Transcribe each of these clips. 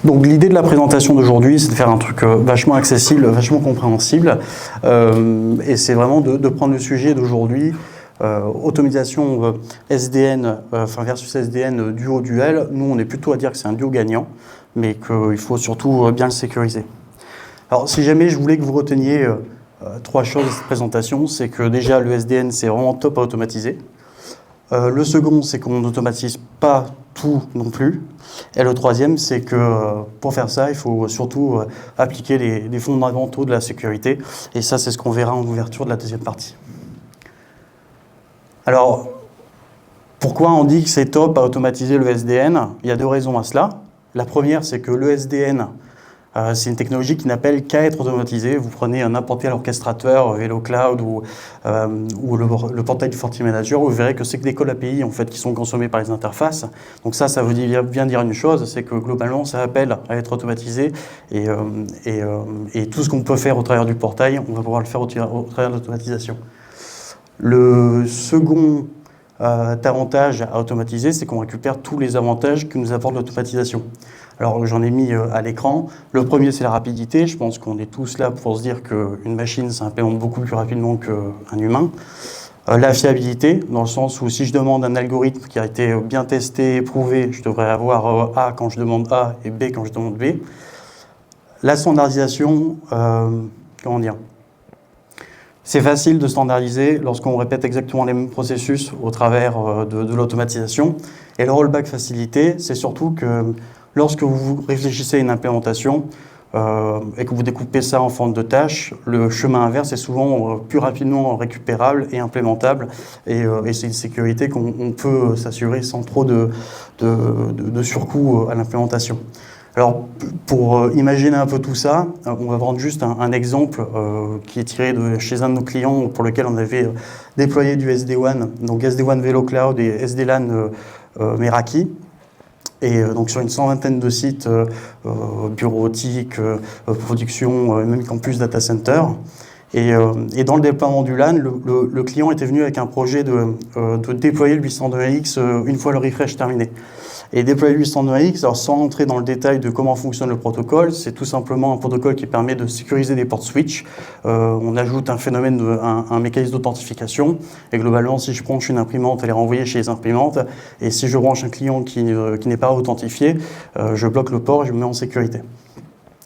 Donc l'idée de la présentation d'aujourd'hui, c'est de faire un truc vachement accessible, vachement compréhensible, et c'est vraiment de prendre le sujet d'aujourd'hui, automatisation SDN, versus SDN duo-duel. Nous, on est plutôt à dire que c'est un duo gagnant, mais qu'il faut surtout bien le sécuriser. Alors si jamais je voulais que vous reteniez trois choses de cette présentation, c'est que déjà le SDN, c'est vraiment top à automatiser. Le second, c'est qu'on n'automatise pas tout non plus. Et le troisième, c'est que pour faire ça, il faut surtout appliquer les fondamentaux de la sécurité. Et ça, c'est ce qu'on verra en ouverture de la deuxième partie. Alors, pourquoi on dit que c'est top à automatiser le SDN? Il y a deux raisons à cela. La première, c'est que le SDN, c'est une technologie qui n'appelle qu'à être automatisée. Vous prenez n'importe quel orchestrateur, VeloCloud ou le portail du FortiManager, vous verrez que c'est que des calls API en fait, qui sont consommés par les interfaces. Donc ça veut bien dire une chose, c'est que globalement, ça appelle à être automatisé et tout ce qu'on peut faire au travers du portail, on va pouvoir le faire au travers de l'automatisation. Le second avantage à automatiser, c'est qu'on récupère tous les avantages que nous apporte l'automatisation. Alors j'en ai mis à l'écran. Le premier, c'est la rapidité. Je pense qu'on est tous là pour se dire qu'une machine s'implémente beaucoup plus rapidement qu'un humain. La fiabilité, dans le sens où si je demande un algorithme qui a été bien testé, éprouvé, je devrais avoir A quand je demande A et B quand je demande B. La standardisation, comment dire ? C'est facile de standardiser lorsqu'on répète exactement les mêmes processus au travers de l'automatisation. Et le rollback facilité, c'est surtout que lorsque vous réfléchissez à une implémentation et que vous découpez ça en forme de tâches, le chemin inverse est souvent plus rapidement récupérable et implémentable. Et c'est une sécurité qu'on peut s'assurer sans trop de surcoût à l'implémentation. Alors, pour imaginer un peu tout ça, on va prendre juste un exemple qui est tiré de chez un de nos clients pour lequel on avait déployé du SD-WAN, donc SD-WAN VeloCloud et SD-LAN Meraki. Et donc sur une 120aine de sites bureautiques, production, même campus data center. Et dans le déploiement du LAN, le client était venu avec un projet de déployer le 802.1x une fois le refresh terminé. Et déployer le 802.1x, alors sans entrer dans le détail de comment fonctionne le protocole, c'est tout simplement un protocole qui permet de sécuriser des ports switch. On ajoute un phénomène, un mécanisme d'authentification. Et globalement, si je branche une imprimante, elle est renvoyée chez les imprimantes. Et si je branche un client qui n'est pas authentifié, je bloque le port et je me mets en sécurité.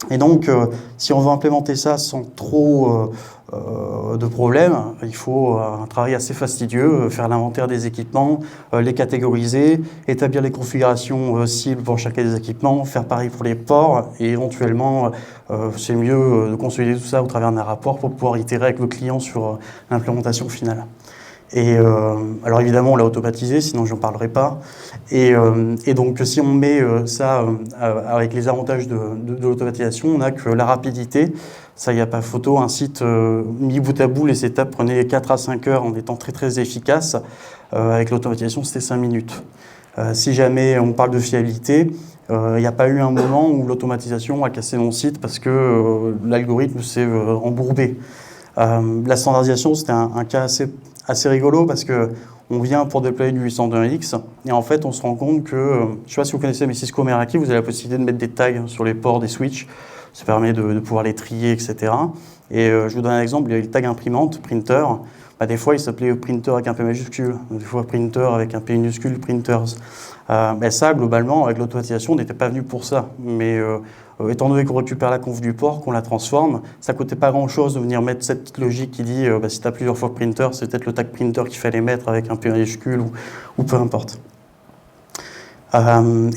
Et donc, si on veut implémenter ça sans trop de problèmes, il faut un travail assez fastidieux, faire l'inventaire des équipements, les catégoriser, établir les configurations cibles pour chacun des équipements, faire pareil pour les ports, et éventuellement, c'est mieux de consolider tout ça au travers d'un rapport pour pouvoir itérer avec le client sur l'implémentation finale. Et alors évidemment, on l'a automatisé, sinon je n'en parlerai pas. Et donc, si on met ça avec les avantages de l'automatisation, on a que la rapidité, ça, il n'y a pas photo. Un site mis bout à bout, les setups prenaient 4 à 5 heures en étant très très efficace. Avec l'automatisation, c'était 5 minutes. Si jamais on parle de fiabilité, il n'y a pas eu un moment où l'automatisation a cassé mon site parce que l'algorithme s'est embourbé. La standardisation, c'était un cas assez rigolo parce que on vient pour déployer du 802.1x et en fait on se rend compte que, je ne sais pas si vous connaissez, mais Cisco Meraki, vous avez la possibilité de mettre des tags sur les ports des switches, ça permet de pouvoir les trier, etc. Et je vous donne un exemple, il y a le tag imprimante, printer, des fois il s'appelait printer avec un P majuscule, des fois printer avec un P minuscule, printers. Ça, globalement, avec l'automatisation, on n'était pas venu pour ça, mais étant donné qu'on récupère la conf du port, qu'on la transforme, ça ne coûtait pas grand-chose de venir mettre cette petite logique qui dit si tu as plusieurs fois printer, c'est peut-être le tag printer qu'il fallait mettre avec un P majuscule ou peu importe.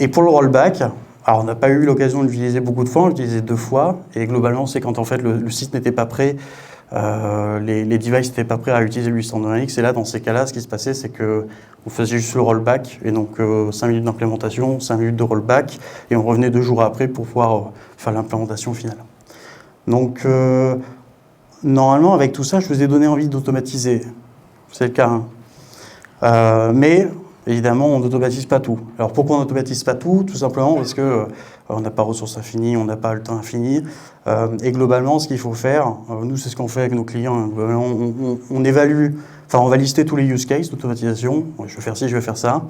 Et pour le rollback, alors on n'a pas eu l'occasion de l'utiliser beaucoup de fois, on l'utilisait 2 fois, et globalement c'est quand en fait le site n'était pas prêt, les devices n'étaient pas prêts à utiliser le 802.1x, et là dans ces cas-là, ce qui se passait c'est qu'on faisait juste le rollback, et donc 5 minutes d'implémentation, 5 minutes de rollback, et on revenait 2 jours après pour pouvoir faire l'implémentation finale. Donc normalement avec tout ça, je vous ai donné envie d'automatiser, c'est le cas. Mais évidemment, on n'automatise pas tout. Alors pourquoi on n'automatise pas tout? Tout simplement parce que on n'a pas ressources infinies, on n'a pas le temps infini. Et globalement, ce qu'il faut faire, nous c'est ce qu'on fait avec nos clients, on évalue, enfin on va lister tous les use cases d'automatisation. Je vais faire ci, je vais faire ça.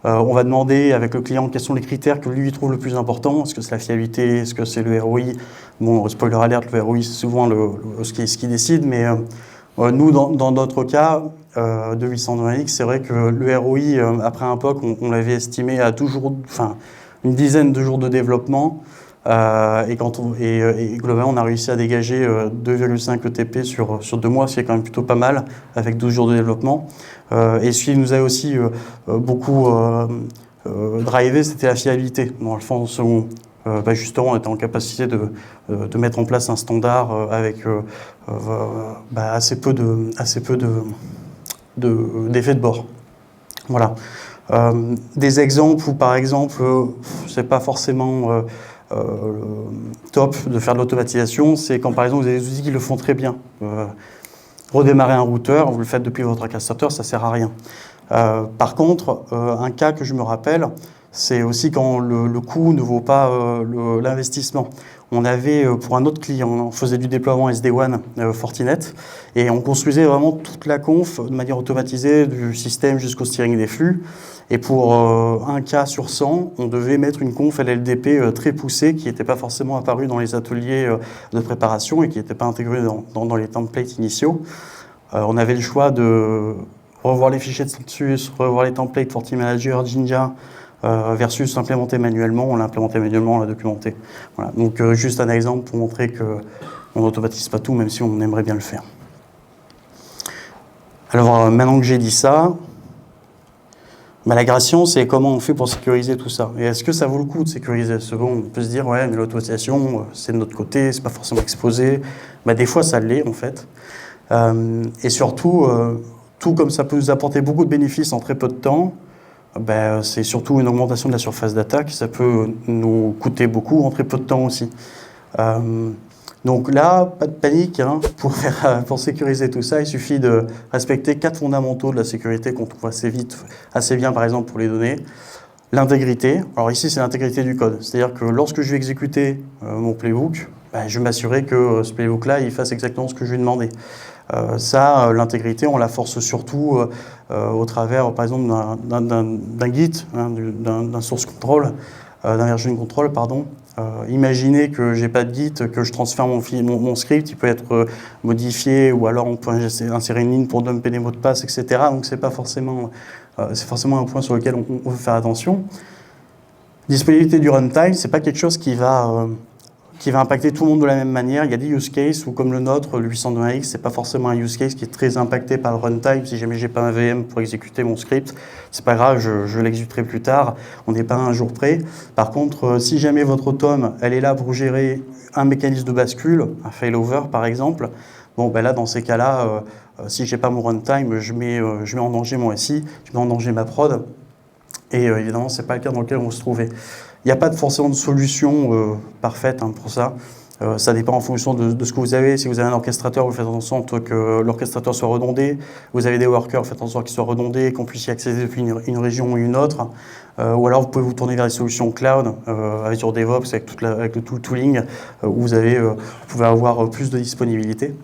On va demander avec le client quels sont les critères que lui trouve le plus important. Est-ce que c'est la fiabilité? Est-ce que c'est le ROI? Bon, spoiler alert, le ROI, c'est souvent ce qui décide, mais nous, dans notre cas de 820X, c'est vrai que le ROI, après un POC, on l'avait estimé à une dizaine de jours de développement. Et globalement, on a réussi à dégager 2,5 ETP sur 2 mois, ce qui est quand même plutôt pas mal, avec 12 jours de développement. Et ce qui nous a aussi beaucoup drivé, c'était la fiabilité, dans le sens où justement, on était en capacité de mettre en place un standard avec assez peu d'effets de bord. Voilà. Des exemples où, par exemple, c'est pas forcément top de faire de l'automatisation, c'est quand, par exemple, vous avez des outils qui le font très bien. Redémarrer un routeur, vous le faites depuis votre orchestrateur, ça sert à rien. Par contre, un cas que je me rappelle, c'est aussi quand le coût ne vaut pas l'investissement. On avait, pour un autre client, on faisait du déploiement SD-WAN Fortinet, et on construisait vraiment toute la conf de manière automatisée, du système jusqu'au steering des flux. Et pour un cas sur 100, on devait mettre une conf LLDP très poussée, qui n'était pas forcément apparue dans les ateliers de préparation et qui n'était pas intégrée dans les templates initiaux. On avait le choix de revoir les fichiers de Centus, revoir les templates FortiManager, Jinja, versus implémenter manuellement. On l'a implémenté manuellement, on l'a documenté. Voilà. Donc juste un exemple pour montrer qu'on n'automatise pas tout, même si on aimerait bien le faire. Alors maintenant que j'ai dit ça, la question, c'est comment on fait pour sécuriser tout ça. Et est-ce que ça vaut le coup de sécuriser? Souvent, on peut se dire, ouais, mais l'automatisation, c'est de notre côté, c'est pas forcément exposé. Des fois, ça l'est, en fait. Et surtout, tout comme ça peut nous apporter beaucoup de bénéfices en très peu de temps, c'est surtout une augmentation de la surface d'attaque. Ça peut nous coûter beaucoup en très peu de temps aussi. Donc là, pas de panique, hein, pour sécuriser tout ça, il suffit de respecter 4 fondamentaux de la sécurité qu'on trouve assez bien par exemple pour les données. L'intégrité, alors ici c'est l'intégrité du code, c'est-à-dire que lorsque je vais exécuter mon playbook, je vais m'assurer que ce playbook-là, il fasse exactement ce que je lui ai demandé. L'intégrité, on la force surtout au travers, par exemple, d'un Git, hein, d'un source control, d'un version control, pardon. Imaginez que j'ai pas de Git, que je transfère mon script, il peut être modifié, ou alors on peut insérer une ligne pour dumper des mots de passe, etc. Donc c'est forcément un point sur lequel on veut faire attention. Disponibilité du runtime, c'est pas quelque chose qui va impacter tout le monde de la même manière. Il y a des use cases où, comme le nôtre, le 802.1x, c'est pas forcément un use case qui est très impacté par le runtime. Si jamais j'ai pas un VM pour exécuter mon script, c'est pas grave, je l'exécuterai plus tard. On n'est pas à un jour près. Par contre, si jamais votre tome, elle est là pour gérer un mécanisme de bascule, un failover par exemple, là, dans ces cas-là, si j'ai pas mon runtime, je mets en danger mon SI, je mets en danger ma prod. Et évidemment, c'est pas le cas dans lequel on se trouvait. Il n'y a pas forcément de solution parfaite pour ça. Ça dépend en fonction de ce que vous avez. Si vous avez un orchestrateur, vous faites en sorte que l'orchestrateur soit redondé. Vous avez des workers, vous faites en sorte qu'ils soient redondés, qu'on puisse y accéder depuis une région ou une autre. Ou alors vous pouvez vous tourner vers des solutions cloud, avec sur DevOps, avec tout le tooling, où vous pouvez avoir plus de disponibilité.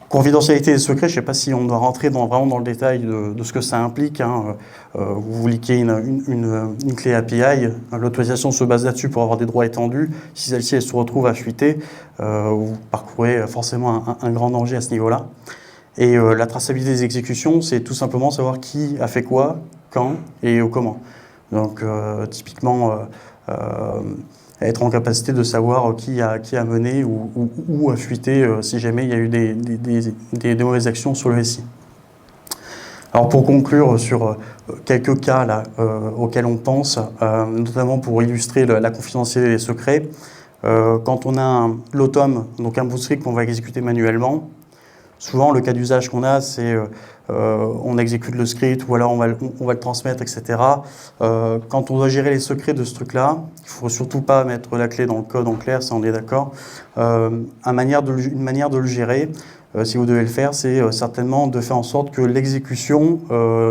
Confidentialité des secrets, je ne sais pas si on doit rentrer vraiment dans le détail de ce que ça implique. Vous liquez une clé API, l'autorisation se base là-dessus pour avoir des droits étendus. Si celle-ci elle se retrouve à fuiter, vous parcourez forcément un grand danger à ce niveau-là. Et la traçabilité des exécutions, c'est tout simplement savoir qui a fait quoi, quand et comment. Donc typiquement, être en capacité de savoir qui a mené ou a fuité si jamais il y a eu des mauvaises actions sur le SI. Alors pour conclure sur quelques cas là, auxquels on pense, notamment pour illustrer la confidentialité des secrets, quand on a l'autom, donc un bootstrip qu'on va exécuter manuellement, souvent le cas d'usage qu'on a, c'est on exécute le script ou alors on va le transmettre, etc. Quand on doit gérer les secrets de ce truc-là, il ne faut surtout pas mettre la clé dans le code en clair, ça on est d'accord. Une manière de le gérer, si vous devez le faire, c'est certainement de faire en sorte que l'exécution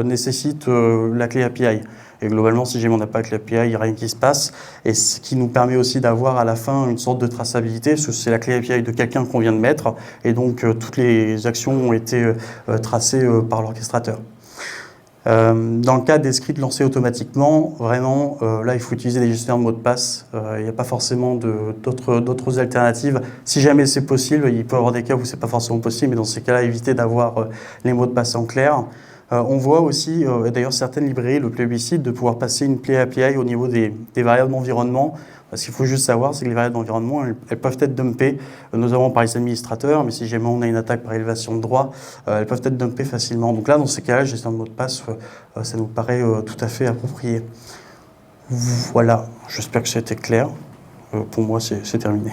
nécessite la clé API. Et globalement, si jamais on n'a pas que l'API, il n'y a rien qui se passe. Et ce qui nous permet aussi d'avoir à la fin une sorte de traçabilité, parce que c'est la clé API de quelqu'un qu'on vient de mettre. Et donc, toutes les actions ont été tracées par l'orchestrateur. Dans le cas des scripts lancés automatiquement, vraiment, là, il faut utiliser des gestionnaires de mots de passe. Il n'y a pas forcément d'autres alternatives. Si jamais c'est possible, il peut y avoir des cas où c'est pas forcément possible, mais dans ces cas-là, évitez d'avoir les mots de passe en clair. On voit aussi, d'ailleurs, certaines librairies le plébiscitent de pouvoir passer une clé API au niveau des variables d'environnement. Ce qu'il faut juste savoir, c'est que les variables d'environnement, elles peuvent être dumpées, notamment par les administrateurs, mais si jamais on a une attaque par élévation de droit, elles peuvent être dumpées facilement. Donc là, dans ces cas-là, gestion de mot de passe, ça nous paraît tout à fait approprié. Voilà, j'espère que c'était clair. Pour moi, c'est terminé.